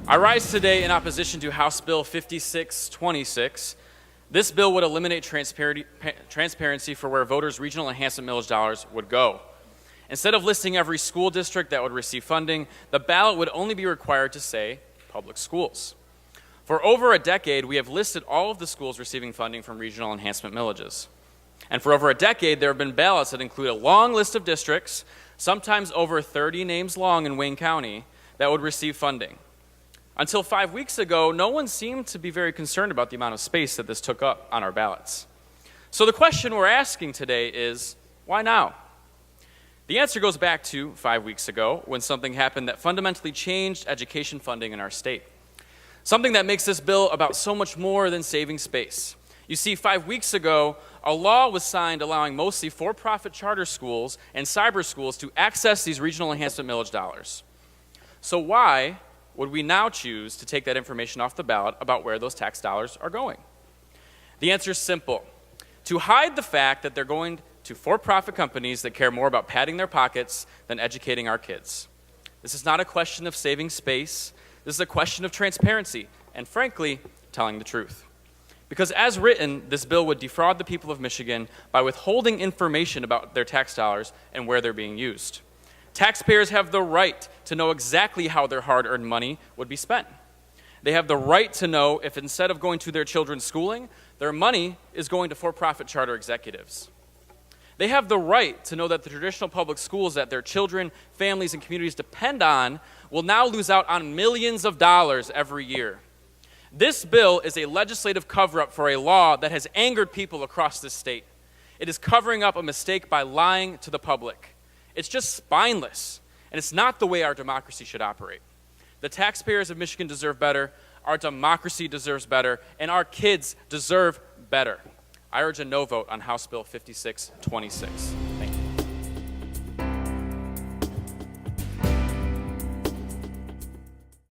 I rise today in opposition to House Bill 5626. This bill would eliminate transparency for where voters' regional enhancement millage dollars would go. Instead of listing every school district that would receive funding, the ballot would only be required to say public schools. For over a decade, we have listed all of the schools receiving funding from regional enhancement millages. And for over a decade, there have been ballots that include a long list of districts, sometimes over 30 names long in Wayne County, that would receive funding. Until 5 weeks ago, no one seemed to be very concerned about the amount of space that this took up on our ballots. So the question we're asking today is, why now? The answer goes back to 5 weeks ago when something happened that fundamentally changed education funding in our state. Something that makes this bill about so much more than saving space. You see, 5 weeks ago, a law was signed allowing mostly for-profit charter schools and cyber schools to access these regional enhancement millage dollars. So why would we now choose to take that information off the ballot about where those tax dollars are going? The answer is simple. To hide the fact that they're going to for-profit companies that care more about padding their pockets than educating our kids. This is not a question of saving space. This is a question of transparency and, frankly, telling the truth. Because as written, this bill would defraud the people of Michigan by withholding information about their tax dollars and where they're being used. Taxpayers have the right to know exactly how their hard-earned money would be spent. They have the right to know if instead of going to their children's schooling, their money is going to for-profit charter executives. They have the right to know that the traditional public schools that their children, families, and communities depend on will now lose out on millions of dollars every year. This bill is a legislative cover-up for a law that has angered people across this state. It is covering up a mistake by lying to the public. It's just spineless, and it's not the way our democracy should operate. The taxpayers of Michigan deserve better, our democracy deserves better, and our kids deserve better. I urge a no vote on House Bill 5626.